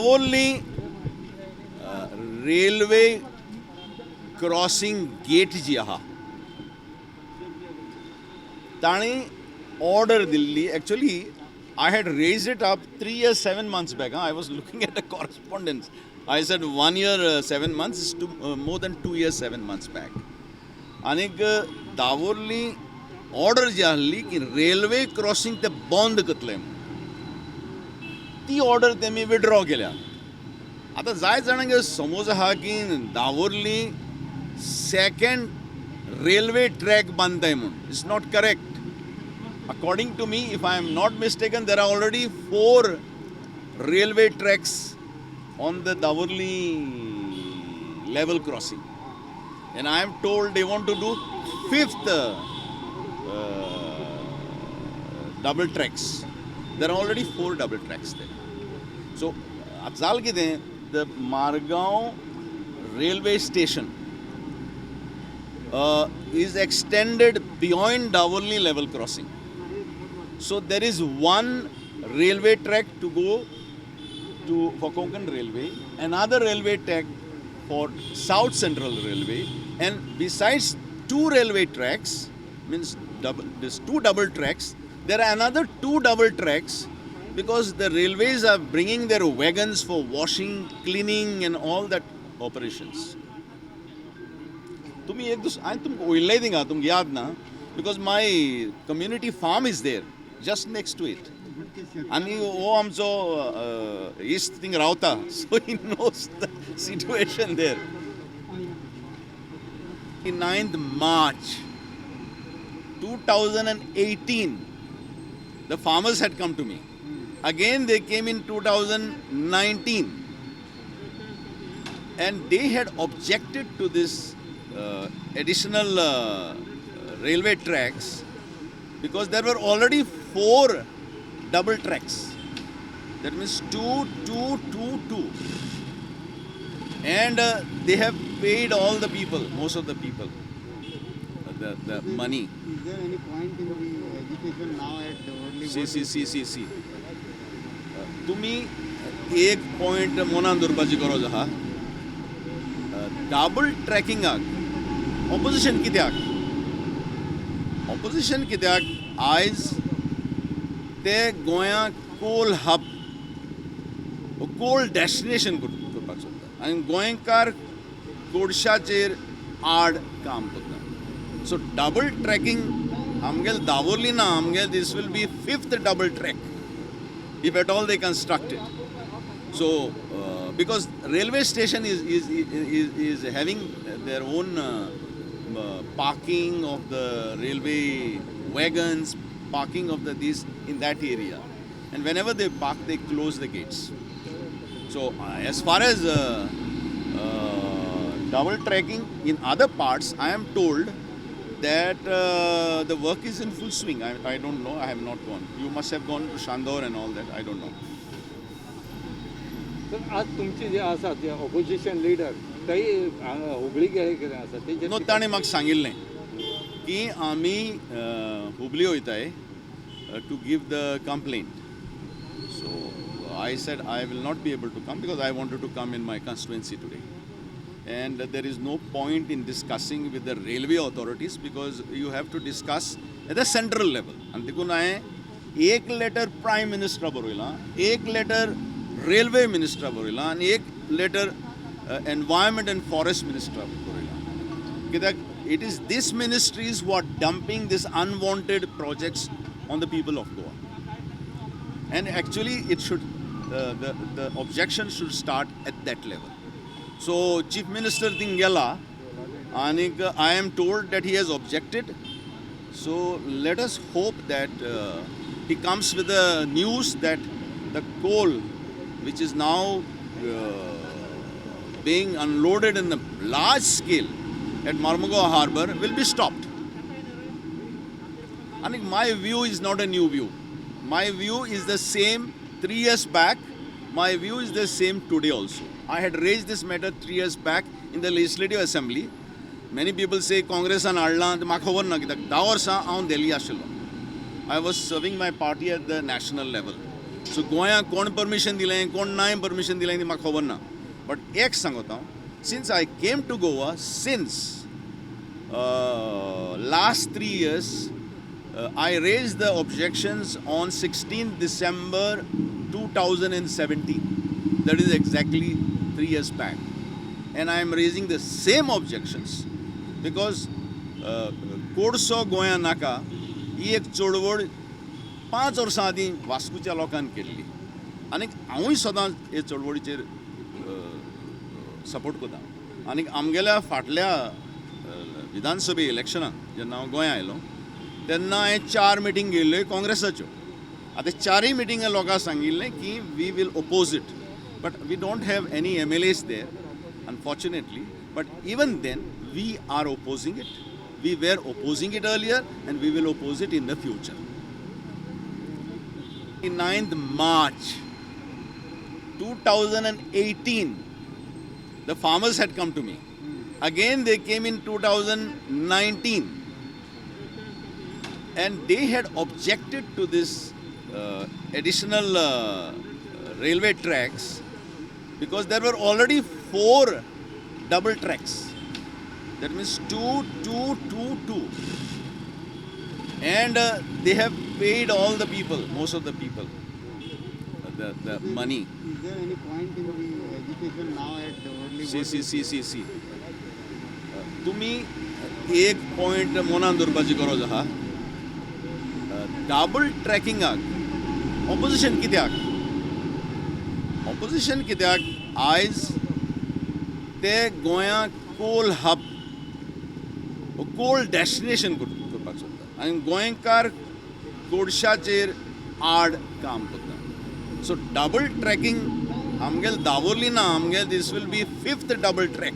Davolni railway crossing gate ji aha tani order dilli. Actually I had raised it up 3 years 7 months back. I was looking at the correspondence. I said 1 year 7 months is more than 2 years 7 months back. Anik Davolni order जी आहली की railway crossing ते बंद करतले ती order तेमी withdraw केल्या. आता जाय जाणांक समज आहा की दावोर्ली सेकंड रेल्वे ट्रॅक बांदताय म्हूण. It's not correct. According to me, if I am not mistaken, there are already 4 railway tracks on the Davorli level crossing. And I am told they want to do 5th double tracks. There are already 4 double tracks there. So, Atzal kide the Margaon railway station is extended beyond Davorli level crossing. So there is one railway track to go for Konkan Railway, another railway track for South Central Railway, and besides 2 railway tracks, means there's 2 double tracks, there are another 2 double tracks because the railways are bringing their wagons for washing, cleaning and all that operations. तुम्ही एक दुसरं आणि तुमकां उलय थिंगा तुमकां याद ना, because my community farm is there just next to it. आणि हो आमचो इश्ट थिंग रावता, so he knows the situation there. 9th March 2018 the farmers had come to me. Again they came in 2019 and they had objected to this additional railway tracks because there were already 4 double tracks. That means 2, 2, 2, 2. And they have paid all the people, most of the people, the money. Is there any point in the education now at the early See. तुम्ही एक point मनान दवरपाची गरज आहा. Double ट्रॅकिंगाक opposition कित्याक? Opposition कित्याक आयज ते गोंयाक कोल हब कोल डेस्टिनेशन करपाक सोदता आनी गोंयकार गोडशाचेर आड काम करता. सो डबल ट्रॅकिंग आमगेल दावोर्ली ना, आमगेल this will be 5th double track if at all they construct it. So because railway station is having their own parking of the railway wagons, parking of the these in that area, and whenever they park they close the gates. So as far as double tracking in other parts, I am told that the work is in full swing. I don't know, I have not gone. You must have gone to Shandor and all that, I don't know. तर आज तुमची जे आसा ते opposition leader काही हुबळी गेले कितें आसा तेजेर नो ताणें म्हाका सांगिल्लें की आमी Hubli वयताय to give the complaint. So I said I will not be able to come because I wanted to come in my constituency today. And there is no point in discussing with the railway authorities because you have to discuss at the central level. And देखून हांवें एक letter prime मिनिस्टरा बरयलां, एक letter railway मिनिस्टरा बरयलां आनी एक letter environment and forest मिनिस्टरा बरयलां. कित्याक it is these ministries who are dumping these unwanted projects on the people of Goa. And actually it should the objection should start at that level. So Chief Minister Tingela, and I am told that he has objected. So let us hope that he comes with the news that the coal which is now being unloaded in a large scale at Mormugao Harbour will be stopped. And my view is not a new view. My view is the same 3 years back. My view is the same today also. I had raised this matter 3 years back in the Legislative Assembly. Many people say Congress and Adlan, म्हाका खबर ना कित्याक 10 वर्सां हांव Delhi आशिल्लो. I was serving my party at the national level. सो गोंया कोण permission दिलें कोण नाय परमिशन दिलें ती म्हाका खबर ना बट एक सांगता हांव since I came to Goa since last 3 years I raised the objections on 16th December 2017. That is exactly 3 years back. And I am raising the same objections because कोडसो गोंया नाका ही एक चळवळ 5 वर्सां आदीं वास्कोच्या लोकांन केल्ली आनी हांवूय सदांच हे चळवळीचेर सपोर्ट करता आनी आमगेल्या फाटल्या विधानसभे इलेक्शनाक जेन्ना हांव गोंया आयलो तेन्ना हांवें 4 मिटींग गेल्ल्यो काँग्रेसाच्यो आतां 4य मिटिंगा लोकांक सांगिल्लें की we will oppose it but we don't have any MLAs there unfortunately but even then we are opposing it we were opposing it earlier and we will oppose it in the future 9th March 2018 the farmers had come to me. Again they came in 2019 and they had objected to this additional railway tracks because there were already 4 double tracks. That means 2, 2, 2, 2. And they have paid all the people, most of the people, the money. Is there any point in the education now at early? See. तुम्ही एक point मनान दवरपाची गरज आहा double ट्रॅकिंगाक opposition कित्याक आयज ते गोंयाक कोल हब कोल डेस्टिनेशन करपाक सोदता आनी गोंयकार कोळशाचेर आड काम करता सो डबल ट्रॅकिंग आमगेल दाबोरली ना आमगेल this will be 5th double track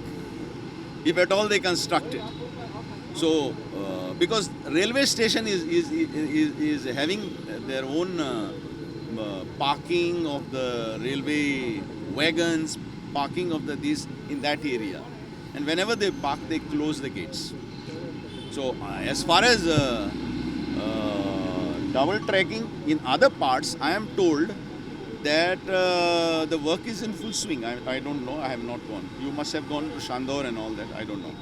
if at all they construct it. So because railway station is having their own parking of the railway wagons, parking of the this in that area, and whenever they park they close the gates. So as far as double tracking in other parts, I am told that the work is in full swing. I don't know. I have not gone. You must have gone to Shandor and all that. I don't know.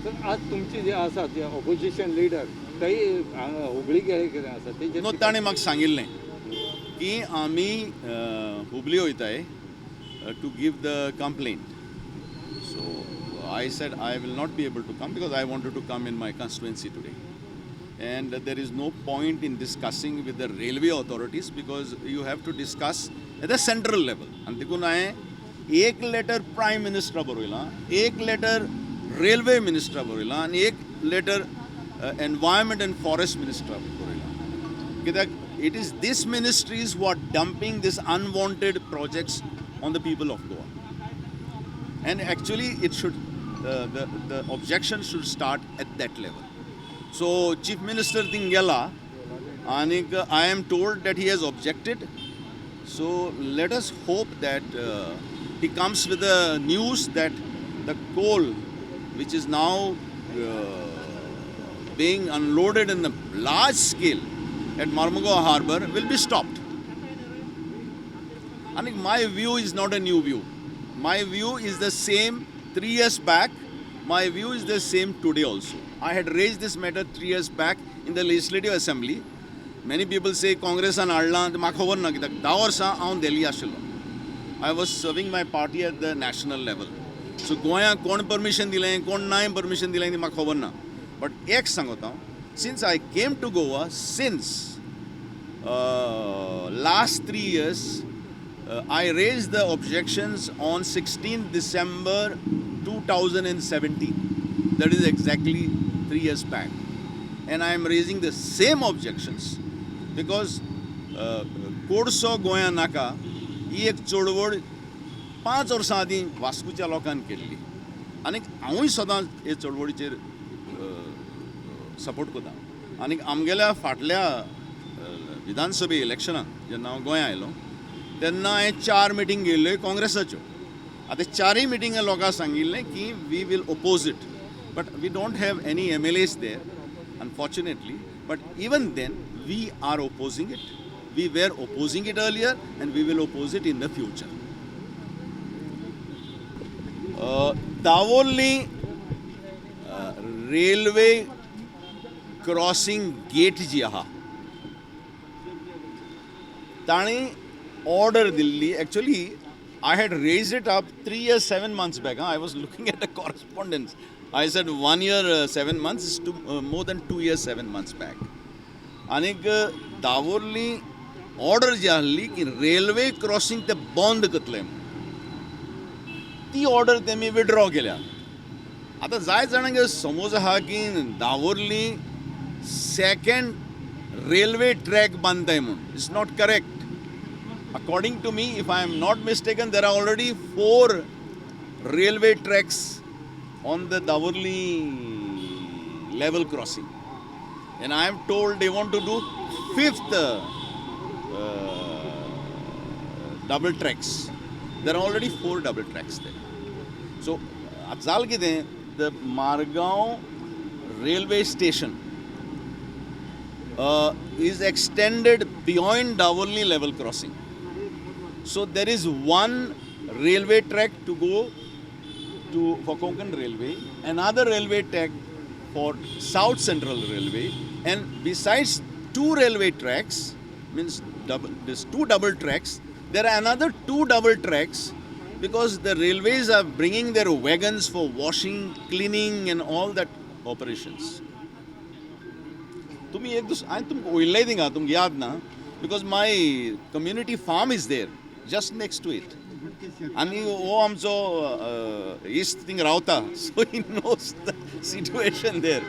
तर आज तुमची जे आसा ते opposition leader थंय हुबळी गेले कितें आसा तेजेर नो ताणें म्हाका सांगिल्लें की आमी हुबली वयताय to give the complaint so I said I will not be able to come because I wanted to come in my constituency today. And there is no point in discussing with the railway authorities because you have to discuss at the central level. And देखून हांवें एक letter prime मिनिस्टरा बरयलां एक letter railway मिनिस्टरा बरयलां आनी एक letter environment and forest मिनिस्टरा बरयलां कित्याक it is these ministries who are dumping these unwanted projects on the people of Goa. And actually it should the objection should start at that level. So Chief Minister Tingela, and I am told that he has objected. So let us hope that he comes with the news that the coal, which is now being unloaded in a large scale at Marmugao Harbour, will be stopped. And my view is not a new view. My view is the same 3 years back. My view is the same today also. I had raised this matter 3 years back in the Legislative Assembly. Many people say Congress and Adlan, म्हाका खबर ना कित्याक 10 वर्सां हांव दिल्ली आशिल्लो. I was serving my party at the national level. So गोंया कोण permission दिलें कोण नाय परमिशन दिलें ती म्हाका खबर ना. But एक सांगता हांव since I came to Goa since last 3 years I raised the objections on 16th December 2017. That is exactly 3 years back. And I am raising the same objections because कोडसो गोंया नाका ही एक चळवळ 5 वर्सां आदीं वास्कोच्या लोकांन केल्ली आनी हांवूय सदांच हे चळवळीचेर सपोर्ट करता आनी आमगेल्या फाटल्या विधानसभे इलेक्शनाक जेन्ना हांव गोंया आयलो तेन्ना हांवें 4 मिटींग गेल्ल्यो काँग्रेसाच्यो आतां 4य मिटिंगा लोकांक सांगिल्लें की we will oppose it but we don't have any MLAs there unfortunately but even then we are opposing it We were opposing it earlier and we will oppose it in the future. Davolni railway crossing gate ji aha. Tani order Delhi. Actually, I had raised it up 3 years, 7 months back. I was looking at the correspondence. I said 1 year, 7 months is more than 2 years, 7 months back. Anik Davolni order ji ahli ki railway crossing te bond katlem. ती order त्यांनी withdraw केल्या. आता जाय जाणांक समज आहा की दावोर्ली सेकंड रेल्वे ट्रॅक बांदताय म्हूण. It's not correct. According to me, if I am not mistaken, there are already 4 railway tracks on the Davorli level crossing. And I am told they want to do 5th double tracks. There are already 4 double tracks there. So, Atzal kide, the Margaon railway station is extended beyond Davorli level crossing. So there is one railway track to go for Konkan Railway, another railway track for South Central Railway, and besides 2 railway tracks, means there's 2 double tracks, there are another 2 double tracks because the railways are bringing their wagons for washing, cleaning and all that operations. तुम्ही एक दुसरं आणि तुमकां उलय थिंगा तुमकां याद ना, because my community farm is there just next to it. आणि हो आमचो इश्ट थिंग रावता, so he knows the situation there.